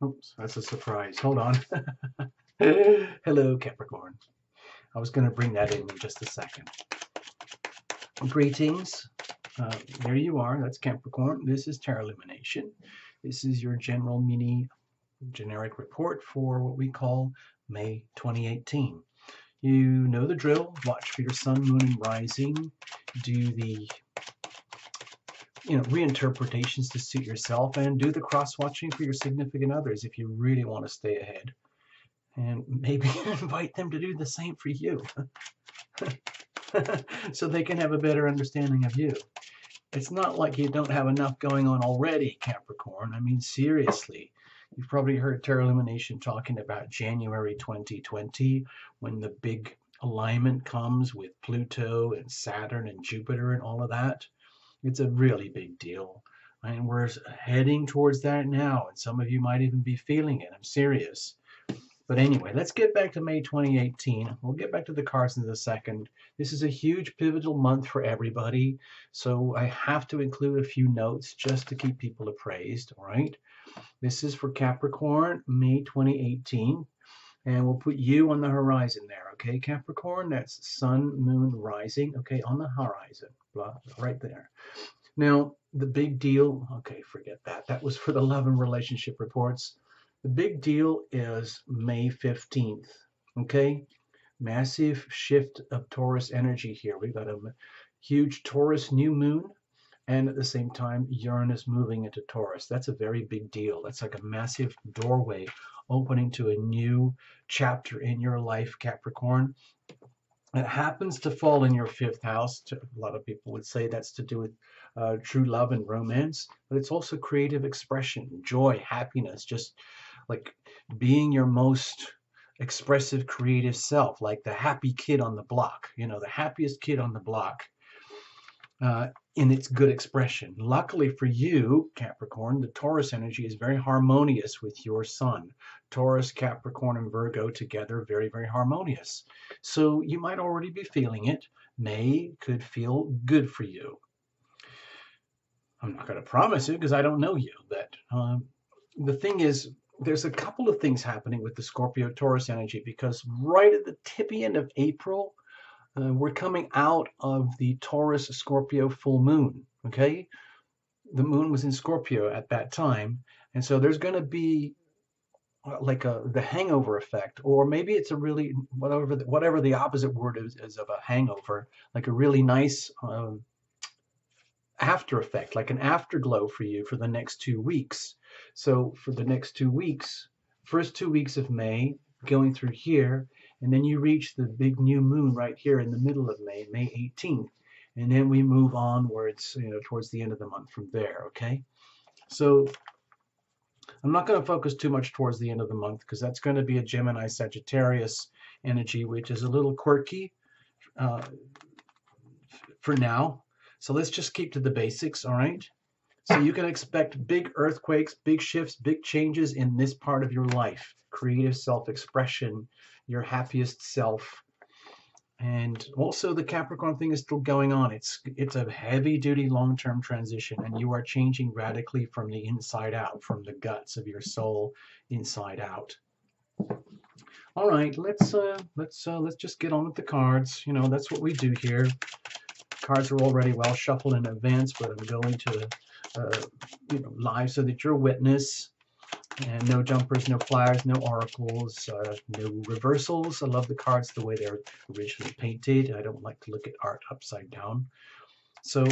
Oops, that's a surprise. Hold on. Hello, Capricorn. I was going to bring that in just a second. Greetings. There you are. That's Capricorn. This is Tarot Lumination. This is your general mini generic report for what we call May 2018. You know the drill. Watch for your sun, moon, and rising. Do the reinterpretations to suit yourself, and do the cross-watching for your significant others if you really want to stay ahead. And maybe invite them to do the same for you so they can have a better understanding of you. It's not like you don't have enough going on already, Capricorn. I mean, seriously. You've probably heard Tarot Illumination talking about January 2020, when the big alignment comes with Pluto and Saturn and Jupiter and all of that. It's a really big deal. And we're heading towards that now. And some of you might even be feeling it. I'm serious. But anyway, let's get back to May 2018. We'll get back to the cards in a second. This is a huge pivotal month for everybody. So I have to include a few notes just to keep people appraised. All right. This is for Capricorn, May 2018. And we'll put you on the horizon there. Okay, Capricorn, that's sun, moon, rising. Okay, on the horizon, right there. Now, the big deal, okay, forget that. That was for the love and relationship reports. The big deal is May 15th, okay? Massive shift of Taurus energy here. We've got a huge Taurus new moon, and at the same time, Uranus moving into Taurus. That's a very big deal. That's like a massive doorway opening to a new chapter in your life, Capricorn. It happens to fall in your fifth house. A lot of people would say that's to do with true love and romance, but it's also creative expression, joy, happiness, just like being your most expressive, creative self, like the happy kid on the block, the happiest kid on the block in its good expression. Luckily for you, Capricorn, the Taurus energy is very harmonious with your sun. Taurus, Capricorn, and Virgo together, very, very harmonious. So you might already be feeling it. May could feel good for you. I'm not going to promise it because I don't know you, but the thing is, there's a couple of things happening with the Scorpio Taurus energy, because right at the tippy end of April, we're coming out of the Taurus Scorpio full moon, okay? The moon was in Scorpio at that time, and so there's going to be like the hangover effect, or maybe it's a really, whatever the opposite word is of a hangover, like a really nice after effect, like an afterglow for you for the next 2 weeks. So for the next 2 weeks, first 2 weeks of May, going through here, and then you reach the big new moon right here in the middle of May, May 18th. And then we move onwards, towards the end of the month from there, okay? So I'm not going to focus too much towards the end of the month, because that's going to be a Gemini Sagittarius energy, which is a little quirky for now. So let's just keep to the basics, all right? So you can expect big earthquakes, big shifts, big changes in this part of your life. Creative self-expression, your happiest self. And also the Capricorn thing is still going on. It's a heavy-duty long-term transition, and you are changing radically from the inside out, from the guts of your soul inside out. All right, let's just get on with the cards. That's what we do here. Cards are already well shuffled in advance, but I'm going to live so that you're a witness. And no jumpers, no flyers, no oracles, no reversals. I love the cards the way they're originally painted. I don't like to look at art upside down. So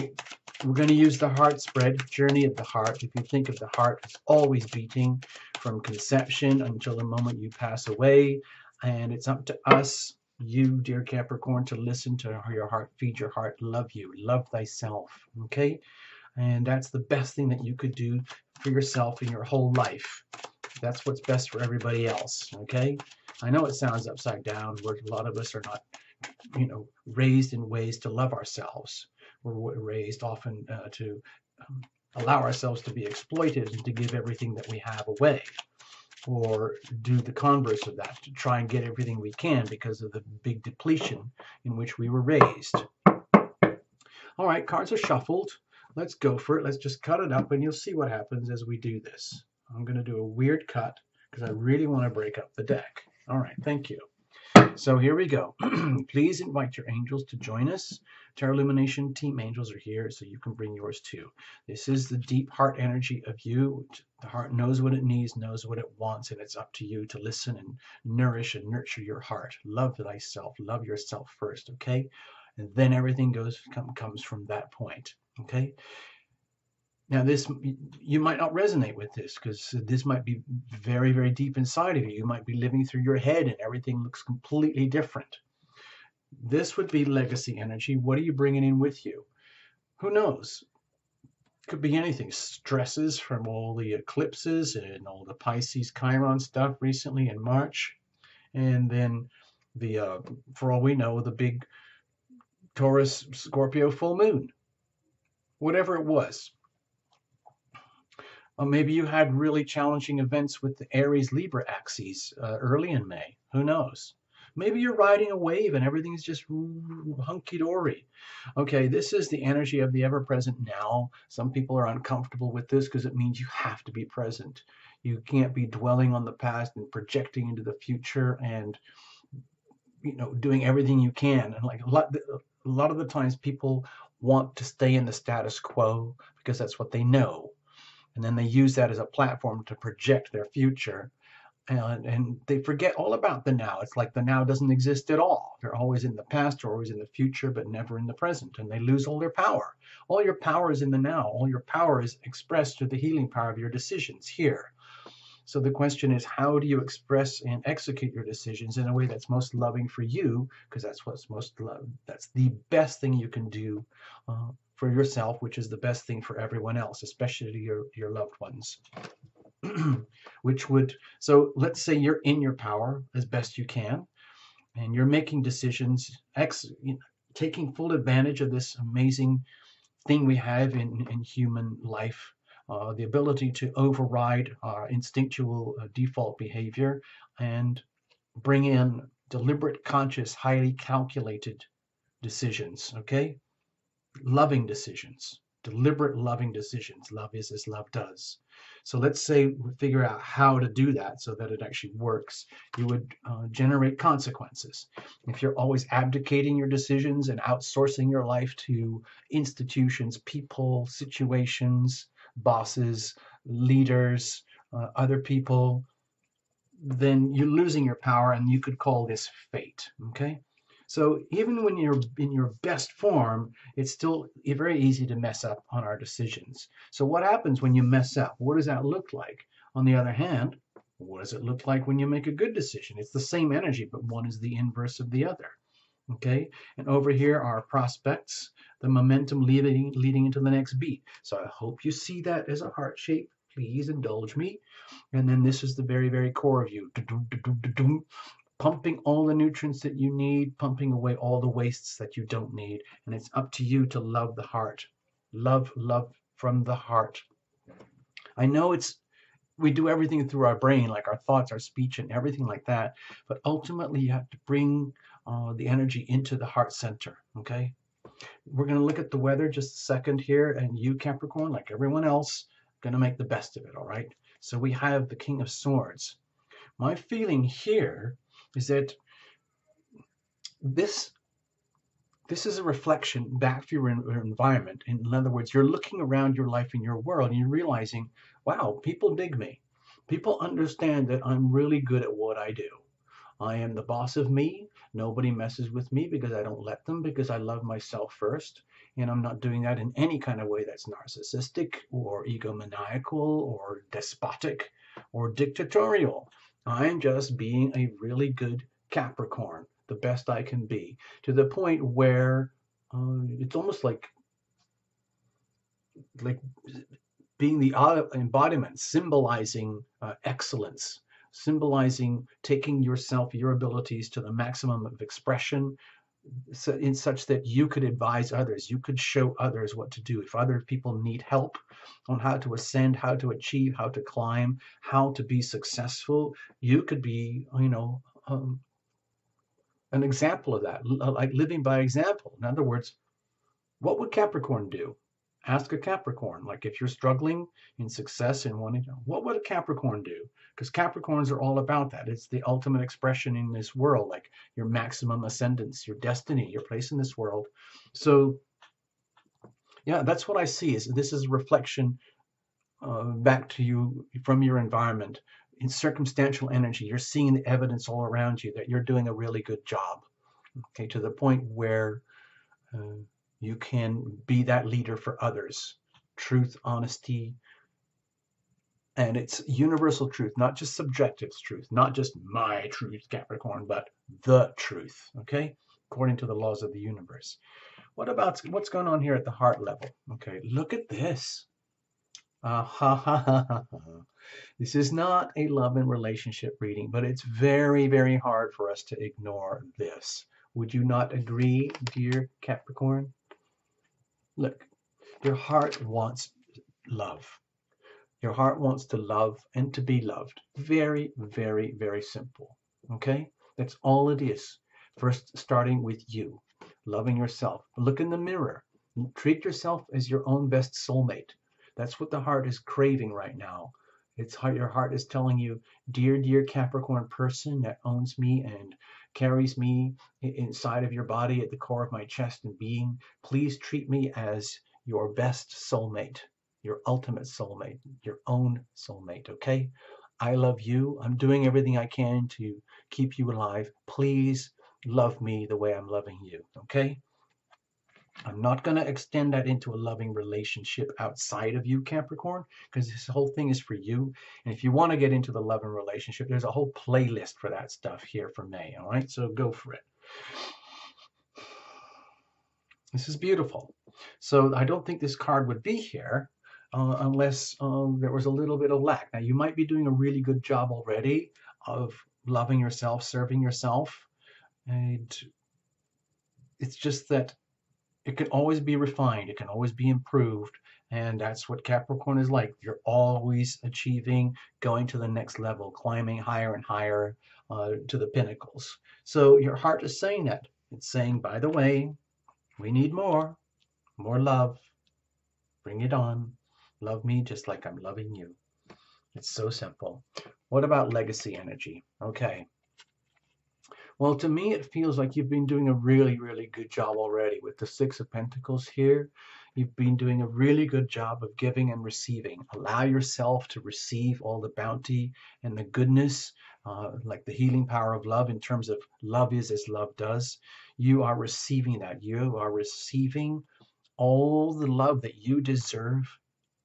we're going to use the heart spread, journey of the heart. If you think of the heart, it's always beating from conception until the moment you pass away. And it's up to us, you, dear Capricorn, to listen to your heart, feed your heart, love you, love thyself, okay? And that's the best thing that you could do for yourself in your whole life. That's what's best for everybody else, okay? I know it sounds upside down, where a lot of us are not, raised in ways to love ourselves. We're raised often to allow ourselves to be exploited and to give everything that we have away, or do the converse of that, to try and get everything we can because of the big depletion in which we were raised. All right, cards are shuffled. Let's go for it. Let's just cut it up, and you'll see what happens as we do this. I'm going to do a weird cut because I really want to break up the deck. All right, thank you. So here we go. Please invite your angels to join us. Tarot Illumination team angels are here, so you can bring yours too. This is the deep heart energy of you. The heart knows what it needs, knows what it wants, and it's up to you to listen and nourish and nurture your heart. Love thyself. Love yourself first, okay? And then everything comes from that point, okay? Now, this, you might not resonate with this because this might be very, very deep inside of you. You might be living through your head and everything looks completely different. This would be legacy energy. What are you bringing in with you? Who knows? Could be anything. Stresses from all the eclipses and all the Pisces Chiron stuff recently in March. And then the, for all we know, the big Taurus Scorpio full moon. Whatever it was. Maybe you had really challenging events with the Aries Libra axes early in May. Who knows? Maybe you're riding a wave and everything's just hunky-dory. Okay, this is the energy of the ever-present now. Some people are uncomfortable with this because it means you have to be present. You can't be dwelling on the past and projecting into the future and, you know, doing everything you can. And like a lot of the times people want to stay in the status quo because that's what they know. And then they use that as a platform to project their future. And they forget all about the now. It's like the now doesn't exist at all. They're always in the past or always in the future, but never in the present. And they lose all their power. All your power is in the now. All your power is expressed through the healing power of your decisions here. So the question is, how do you express and execute your decisions in a way that's most loving for you? Because that's what's most loved. That's the best thing you can do for yourself, which is the best thing for everyone else, especially your loved ones. So let's say you're in your power as best you can, and you're making decisions, taking full advantage of this amazing thing we have in human life, the ability to override our instinctual default behavior and bring in deliberate, conscious, highly calculated decisions, okay? Loving decisions, deliberate loving decisions. Love is as love does. So let's say we figure out how to do that so that it actually works. You would generate consequences. If you're always abdicating your decisions and outsourcing your life to institutions, people, situations, bosses, leaders, other people, then you're losing your power, and you could call this fate, okay? So even when you're in your best form, it's still very easy to mess up on our decisions. So what happens when you mess up? What does that look like? On the other hand, what does it look like when you make a good decision? It's the same energy, but one is the inverse of the other. Okay, and over here are prospects, the momentum leading into the next beat. So I hope you see that as a heart shape. Please indulge me. And then this is the very, very core of you. Pumping all the nutrients that you need, pumping away all the wastes that you don't need. And it's up to you to love the heart. Love from the heart. I know we do everything through our brain, like our thoughts, our speech, and everything like that. But ultimately, you have to bring the energy into the heart center, okay? We're going to look at the weather just a second here. And you, Capricorn, like everyone else, going to make the best of it, all right? So we have the King of Swords. My feeling here is that this is a reflection back to your environment. In other words, you're looking around your life and your world and you're realizing, wow, people dig me. People understand that I'm really good at what I do. I am the boss of me. Nobody messes with me because I don't let them, because I love myself first. And I'm not doing that in any kind of way that's narcissistic or egomaniacal or despotic or dictatorial. I'm just being a really good Capricorn, the best I can be, to the point where it's almost like being the embodiment, symbolizing excellence, symbolizing taking yourself, your abilities to the maximum of expression, in such that you could advise others, you could show others what to do. If other people need help on how to ascend, how to achieve, how to climb, how to be successful, you could be, an example of that, like living by example. In other words, what would Capricorn do? Ask a Capricorn. Like if you're struggling in success and wanting to, what would a Capricorn do? Because Capricorns are all about that. It's the ultimate expression in this world, like your maximum ascendance, your destiny, your place in this world. So yeah, that's what I see. Is this is a reflection back to you from your environment. In circumstantial energy, you're seeing the evidence all around you that you're doing a really good job. Okay, to the point where uh, you can be that leader for others. Truth, honesty, and it's universal truth, not just subjective truth, not just my truth, Capricorn, but the truth. Okay, according to the laws of the universe. What about what's going on here at the heart level? Okay, look at this. This is not a love and relationship reading, but it's very, very hard for us to ignore this. Would you not agree, dear Capricorn? Look, your heart wants love. Your heart wants to love and to be loved. Very, very, very simple. Okay? That's all it is. First, starting with you, loving yourself. Look in the mirror. Treat yourself as your own best soulmate. That's what the heart is craving right now. Your heart is telling you, dear, dear Capricorn person that owns me and carries me inside of your body at the core of my chest and being, please treat me as your best soulmate, your ultimate soulmate, your own soulmate, okay? I love you. I'm doing everything I can to keep you alive. Please love me the way I'm loving you, okay? I'm not going to extend that into a loving relationship outside of you, Capricorn, because this whole thing is for you. And if you want to get into the loving relationship, there's a whole playlist for that stuff here for May, all right? So go for it. This is beautiful. So I don't think this card would be here unless there was a little bit of lack. Now, you might be doing a really good job already of loving yourself, serving yourself. And it's just that it can always be refined. It can always be improved. And that's what Capricorn is like. You're always achieving, going to the next level, climbing higher and higher to the pinnacles. So your heart is saying that. It's saying, by the way, we need more love. Bring it on. Love me just like I'm loving you. It's so simple. What about legacy energy? Okay. Well, to me, it feels like you've been doing a really, really good job already with the Six of Pentacles here. You've been doing a really good job of giving and receiving. Allow yourself to receive all the bounty and the goodness, like the healing power of love in terms of love is as love does. You are receiving that. You are receiving all the love that you deserve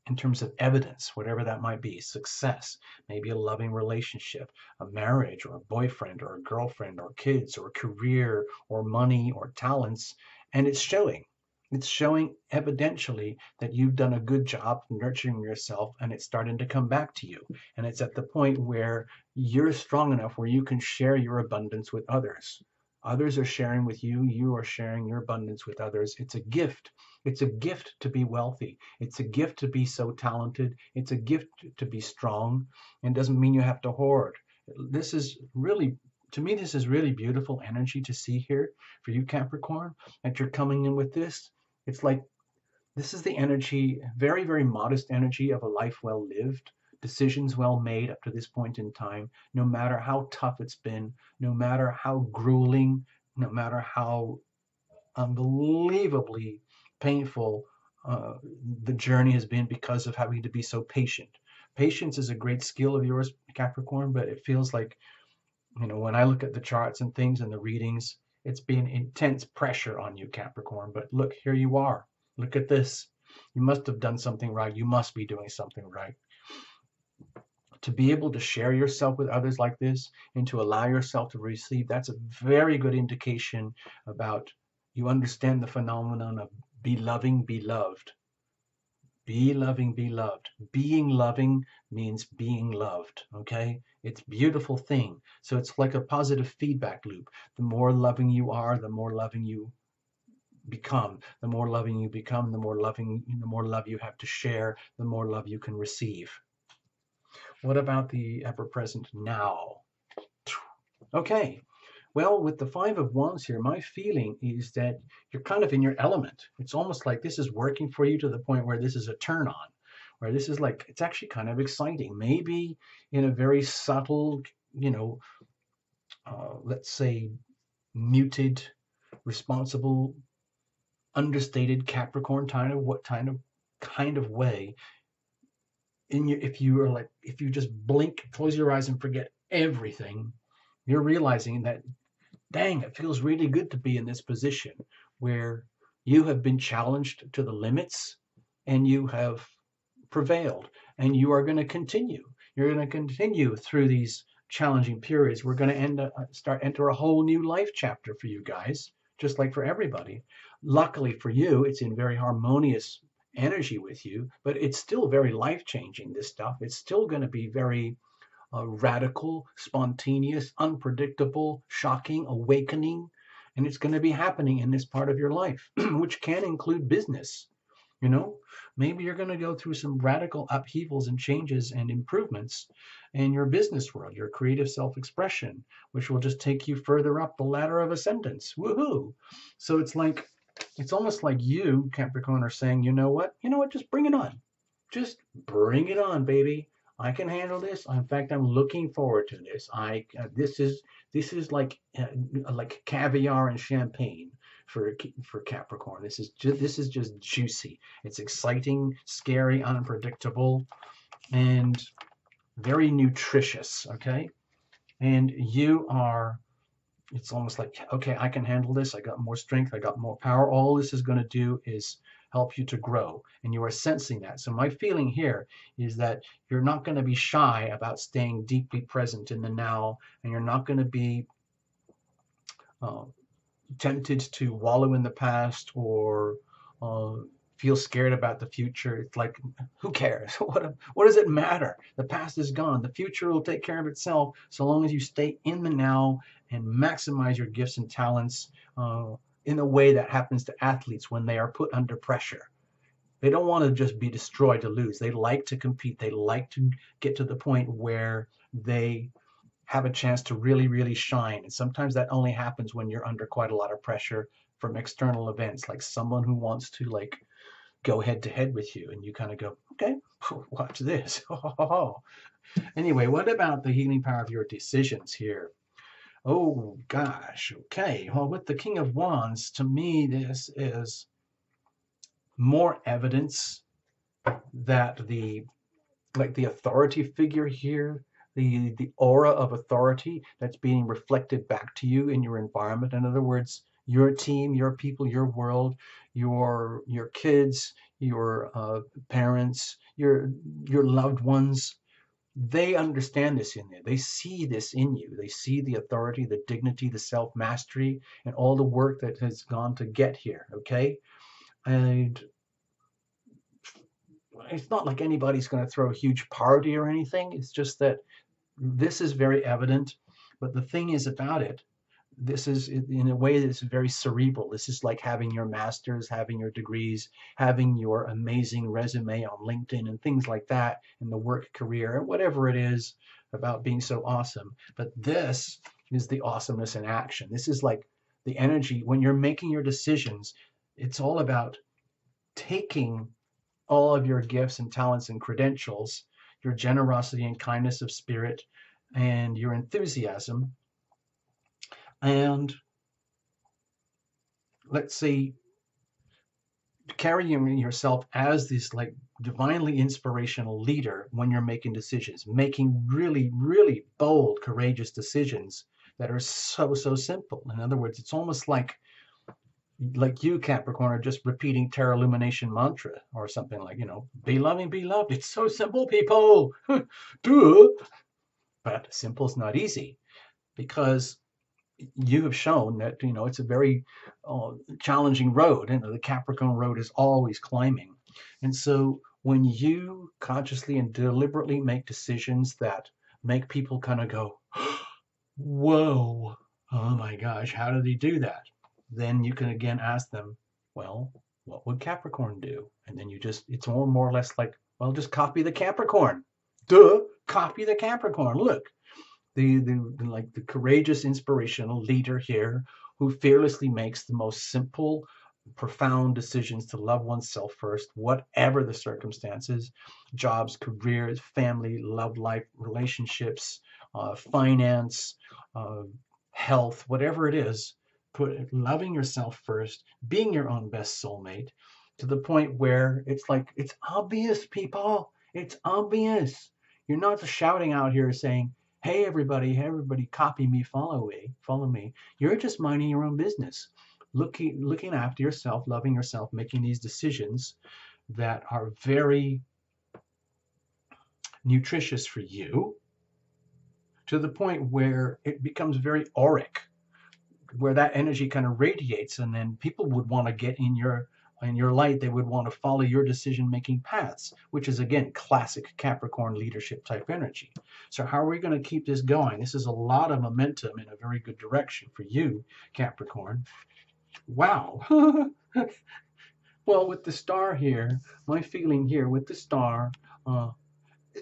in terms of evidence, whatever that might be, success, maybe a loving relationship, a marriage or a boyfriend or a girlfriend or kids or career or money or talents. And it's showing. It's showing evidentially that you've done a good job nurturing yourself and it's starting to come back to you. And it's at the point where you're strong enough where you can share your abundance with others. Others are sharing with you. You are sharing your abundance with others. It's a gift. It's a gift to be wealthy. It's a gift to be so talented. It's a gift to be strong. And doesn't mean you have to hoard. This is really, to me, this is really beautiful energy to see here for you, Capricorn, that you're coming in with this. It's like this is the energy, very, very modest energy of a life well lived, decisions well made up to this point in time, no matter how tough it's been, no matter how grueling, no matter how unbelievably painful the journey has been because of having to be so patient. Patience is a great skill of yours, Capricorn, but it feels like, when I look at the charts and things and the readings, it's been intense pressure on you, Capricorn. But look, here you are. Look at this. You must have done something right. You must be doing something right. To be able to share yourself with others like this and to allow yourself to receive, that's a very good indication about you understand the phenomenon of be loving, be loved. Be loving, be loved. Being loving means being loved, okay? It's a beautiful thing. So it's like a positive feedback loop. The more loving you are, the more loving you become. The more loving you become, the more love you have to share, the more love you can receive. What about the ever present now? Okay, Well, with the Five of Wands here, my feeling is that you're kind of in your element. It's almost like this is working for you to the point where this is a turn on, where this is like, it's actually kind of exciting. Maybe in a very subtle, you know, let's say muted, responsible, understated Capricorn kind of way. If you are like, if you just blink, close your eyes and forget everything, you're realizing that, dang, it feels really good to be in this position where you have been challenged to the limits and you have prevailed, and you are going to continue. You're going to continue through these challenging periods. We're going to enter a whole new life chapter for you guys, just like for everybody. Luckily for you, it's in very harmonious energy with you, but it's still very life changing, this stuff. It's still going to be very radical, spontaneous, unpredictable, shocking, awakening. And it's going to be happening in this part of your life, which can include business. You know, maybe you're going to go through some radical upheavals and changes and improvements in your business world, your creative self-expression, which will just take you further up the ladder of ascendance. Woohoo! So it's like, it's almost like you, Capricorn, are saying, you know what? You know what? Just bring it on. Just bring it on, baby. I can handle this. In fact, I'm looking forward to this. This is like caviar and champagne for Capricorn. This is just juicy. It's exciting, scary, unpredictable, and very nutritious. Okay, and you are. It's almost like, okay, I can handle this. I got more strength. I got more power. All this is going to do is help you to grow. And you are sensing that. So my feeling here is that you're not going to be shy about staying deeply present in the now. And you're not going to be uh, tempted to wallow in the past or uh, feel scared about the future. It's like, who cares? What does it matter? The past is gone. The future will take care of itself so long as you stay in the now and maximize your gifts and talents in a way that happens to athletes when they are put under pressure. They don't want to just be destroyed to lose. They like to compete. They like to get to the point where they have a chance to really, really shine. And sometimes that only happens when you're under quite a lot of pressure from external events, like someone who wants to like go head to head with you, and you kind of go, okay, watch this. Anyway, what about the healing power of your decisions here? Oh gosh, okay. Well, with the King of Wands, to me, this is more evidence that the authority figure here, the aura of authority that's being reflected back to you in your environment. In other words, your team, your people, your world, your kids, your parents, your loved ones, they understand this in there. They see this in you. They see the authority, the dignity, the self-mastery, and all the work that has gone to get here, okay? And it's not like anybody's going to throw a huge party or anything. It's just that this is very evident. But the thing is about it, this is in a way that's very cerebral. This is like having your masters, having your degrees, having your amazing resume on LinkedIn and things like that in the work career and whatever it is about being so awesome. But this is the awesomeness in action. This is like the energy when you're making your decisions. It's all about taking all of your gifts and talents and credentials, your generosity and kindness of spirit, and your enthusiasm, and let's say carrying yourself as this like divinely inspirational leader when you're making decisions, making really, really bold, courageous decisions that are so, so simple. In other words, it's almost like you, Capricorn, are just repeating Terra Lumination mantra or something like, be loving, be loved. It's so simple, people. Duh. But simple is not easy, because you have shown that, it's a very challenging road, and the Capricorn road is always climbing. And so when you consciously and deliberately make decisions that make people kind of go, whoa, oh my gosh, how did he do that? Then you can again ask them, well, what would Capricorn do? And then it's more or less like, well, just copy the Capricorn. Duh, copy the Capricorn. Look, like the courageous, inspirational leader here who fearlessly makes the most simple, profound decisions to love oneself first, whatever the circumstances, jobs, careers, family, love life, relationships, finance, uh, health, whatever it is, put loving yourself first, being your own best soulmate, to the point where it's like, it's obvious, people. It's obvious. You're not just shouting out here saying, hey everybody, copy me, follow me. You're just minding your own business, looking after yourself, loving yourself, making these decisions that are very nutritious for you, to the point where it becomes very auric, where that energy kind of radiates, and then people would want to get in your light. They would want to follow your decision making paths, which is again classic Capricorn leadership type energy. So how are we going to keep this going? This is a lot of momentum in a very good direction for you, Capricorn. Wow. Well, with the star here, my feeling here with the star, uh,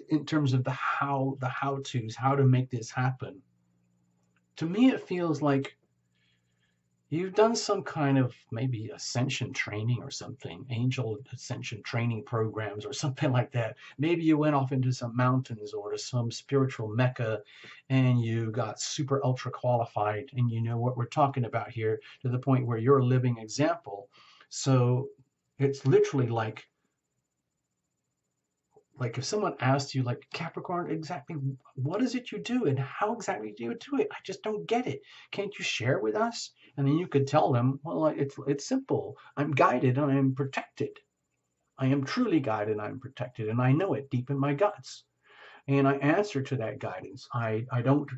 in terms of the how to's, how to make this happen, to me it feels like you've done some kind of maybe ascension training or something, angel ascension training programs or something like that. Maybe you went off into some mountains or to some spiritual mecca and you got super ultra qualified, and you know what we're talking about here, to the point where you're a living example. So it's literally like if someone asked you, like, Capricorn, exactly what is it you do and how exactly do you do it? I just don't get it. Can't you share with us? And then you could tell them, well, it's simple. I'm guided and I'm protected. I am truly guided and I'm protected, and I know it deep in my guts. And I answer to that guidance. I don't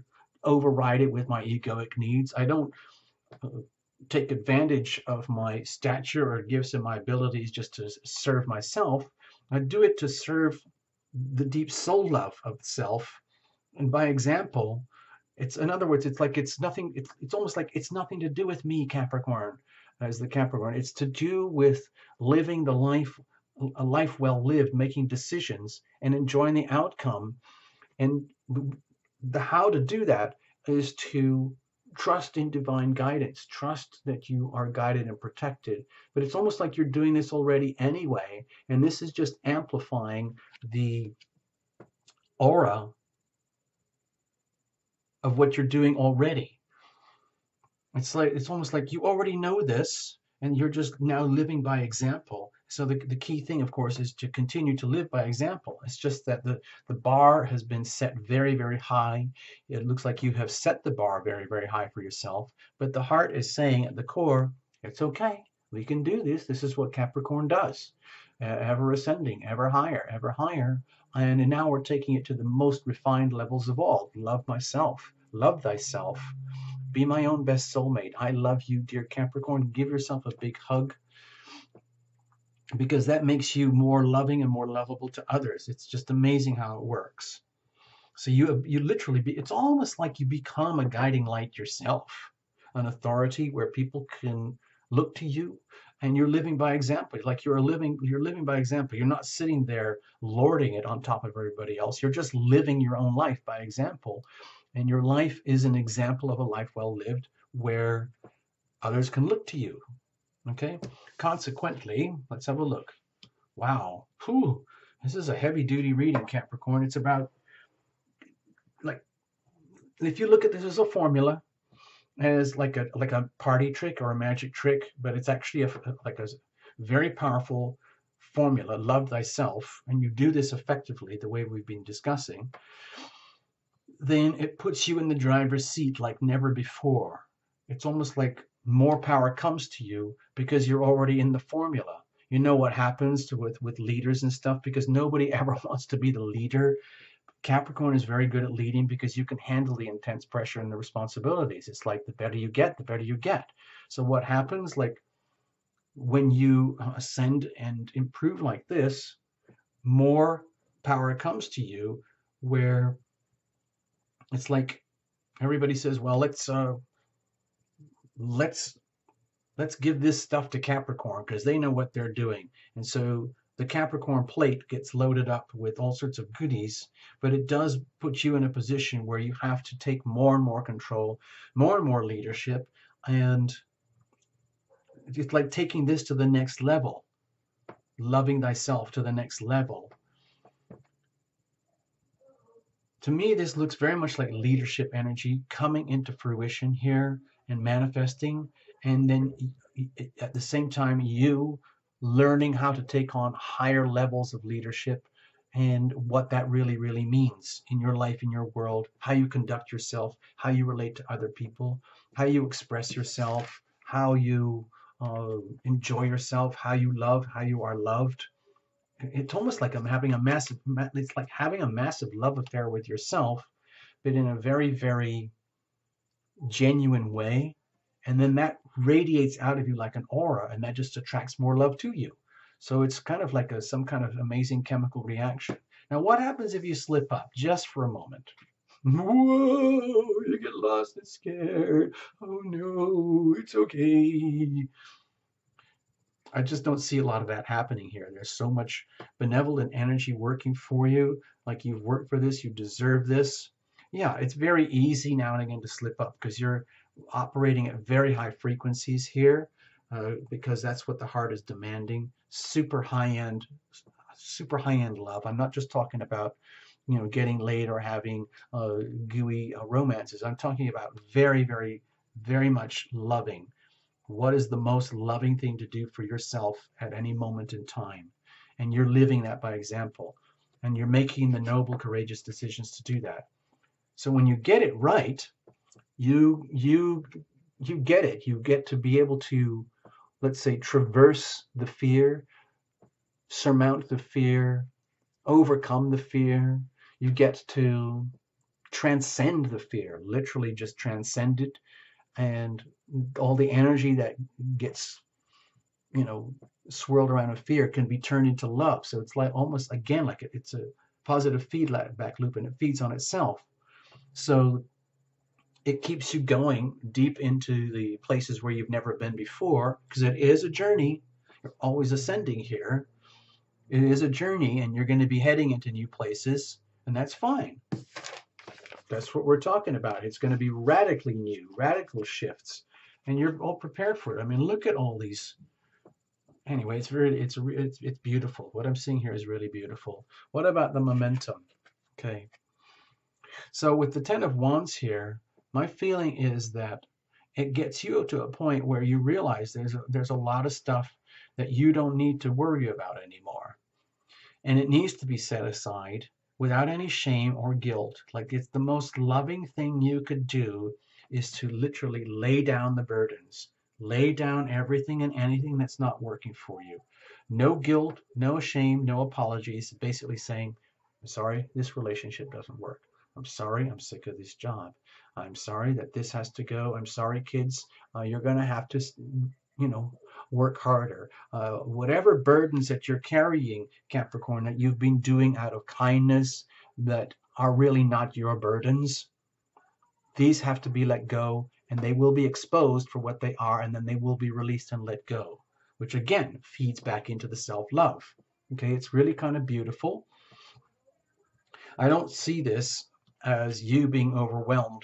override it with my egoic needs. I don't uh, take advantage of my stature or gifts and my abilities just to serve myself. I do it to serve the deep soul love of self, and by example. It's, in other words, it's like it's nothing. It's almost like it's nothing to do with me, Capricorn, as the Capricorn. It's to do with living a life well lived, making decisions and enjoying the outcome. And the how to do that is to trust in divine guidance, trust that you are guided and protected. But it's almost like you're doing this already anyway, and this is just amplifying the aura of what you're doing already. It's like, it's almost like you already know this and you're just now living by example. So the key thing, of course, is to continue to live by example. It's just that the bar has been set very, very high. It looks like you have set the bar very, very high for yourself. But the heart is saying at the core, it's okay. We can do this. This is what Capricorn does. Ever ascending, ever higher, ever higher. And now we're taking it to the most refined levels of all. Love myself. Love thyself. Be my own best soulmate. I love you, dear Capricorn. Give yourself a big hug, because that makes you more loving and more lovable to others. It's just amazing how it works. So you literally it's almost like you become a guiding light yourself, an authority where people can look to you, and you're living by example. Like you're living by example. You're not sitting there lording it on top of everybody else. You're just living your own life by example. And your life is an example of a life well lived, where others can look to you. Okay? Consequently, let's have a look. Wow. Whew. This is a heavy duty reading, Capricorn. It's about, like, if you look at this as a formula, as like a party trick or a magic trick, but it's actually like a very powerful formula. Love thyself, and you do this effectively the way we've been discussing, then it puts you in the driver's seat like never before. It's almost like more power comes to you because you're already in the formula. You know what happens with leaders and stuff, because nobody ever wants to be the leader. Capricorn is very good at leading because you can handle the intense pressure and the responsibilities. It's like the better you get, the better you get. So what happens, like when you ascend and improve like this, more power comes to you, where it's like everybody says, well, let's give this stuff to Capricorn because they know what they're doing. And so the Capricorn plate gets loaded up with all sorts of goodies, but it does put you in a position where you have to take more and more control, more and more leadership, and it's like taking this to the next level, loving thyself to the next level. To me, this looks very much like leadership energy coming into fruition here and manifesting, and then at the same time, you learning how to take on higher levels of leadership and what that really, really means in your life, in your world, how you conduct yourself, how you relate to other people, how you express yourself, how you enjoy yourself, how you love, how you are loved. It's almost like it's like having a massive love affair with yourself, but in a very, very genuine way. And then that radiates out of you like an aura, and that just attracts more love to you. So it's kind of like some kind of amazing chemical reaction. Now, what happens if you slip up just for a moment? Whoa, you get lost and scared. Oh no, it's okay. I just don't see a lot of that happening here. There's so much benevolent energy working for you. Like, you've worked for this, you deserve this. Yeah, it's very easy now and again to slip up because you're operating at very high frequencies here, because that's what the heart is demanding. Super high end love. I'm not just talking about, getting laid or having gooey romances. I'm talking about very, very, very much loving. What is the most loving thing to do for yourself at any moment in time? And you're living that by example. And you're making the noble, courageous decisions to do that. So when you get it right, you get it. You get to be able to, let's say, traverse the fear, surmount the fear, overcome the fear. You get to transcend the fear, literally just transcend it, and all the energy that gets, swirled around with fear can be turned into love. So it's like almost again like it's a positive feedback loop, and it feeds on itself. So it keeps you going deep into the places where you've never been before, because it is a journey. You're always ascending here. It is a journey, and you're going to be heading into new places, and that's fine. That's what we're talking about. It's going to be radically new, radical shifts, and you're all prepared for it. I mean, look at all these. Anyway, it's beautiful. What I'm seeing here is really beautiful. What about the momentum? Okay. So with the Ten of Wands here, my feeling is that it gets you to a point where you realize there's a lot of stuff that you don't need to worry about anymore. And it needs to be set aside without any shame or guilt. Like, it's the most loving thing you could do is to literally lay down the burdens, lay down everything and anything that's not working for you. No guilt, no shame, no apologies. Basically saying, I'm sorry, this relationship doesn't work. I'm sorry, I'm sick of this job. I'm sorry that this has to go. I'm sorry, kids, you're going to have to, work harder. Whatever burdens that you're carrying, Capricorn, that you've been doing out of kindness that are really not your burdens, these have to be let go, and they will be exposed for what they are, and then they will be released and let go, which again feeds back into the self-love. Okay, it's really kind of beautiful. I don't see this as you being overwhelmed.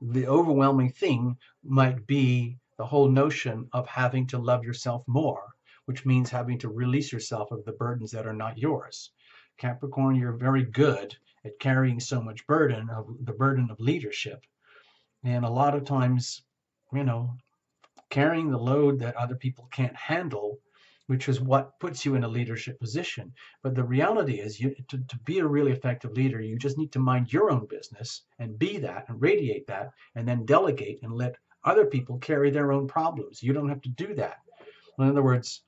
The overwhelming thing might be the whole notion of having to love yourself more, which means having to release yourself of the burdens that are not yours. Capricorn, you're very good at carrying so much burden, of the burden of leadership. And a lot of times, carrying the load that other people can't handle, which is what puts you in a leadership position. But the reality is, to be a really effective leader, you just need to mind your own business and be that and radiate that, and then delegate and let other people carry their own problems. You don't have to do that. In other words,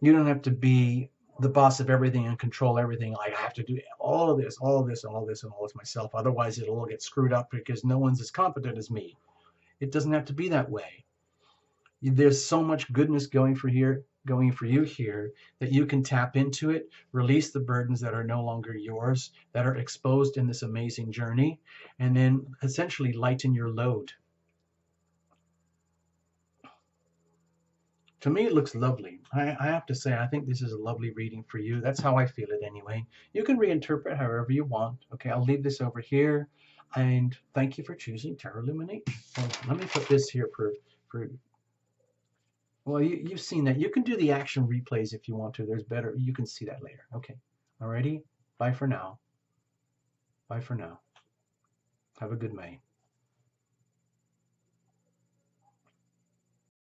you don't have to be the boss of everything and control everything. Like, I have to do all of this, all of this, and all this, and all this myself. Otherwise, it'll all get screwed up because no one's as competent as me. It doesn't have to be that way. There's so much goodness going for you here, that you can tap into it, release the burdens that are no longer yours, that are exposed in this amazing journey, and then essentially lighten your load. To me, it looks lovely. I have to say, I think this is a lovely reading for you. That's how I feel it anyway. You can reinterpret however you want. Okay, I'll leave this over here. And thank you for choosing Tarot Illumination. So let me put this here for well, you've seen that. You can do the action replays if you want to. There's better. You can see that later. Okay. Alrighty. Bye for now. Bye for now. Have a good May.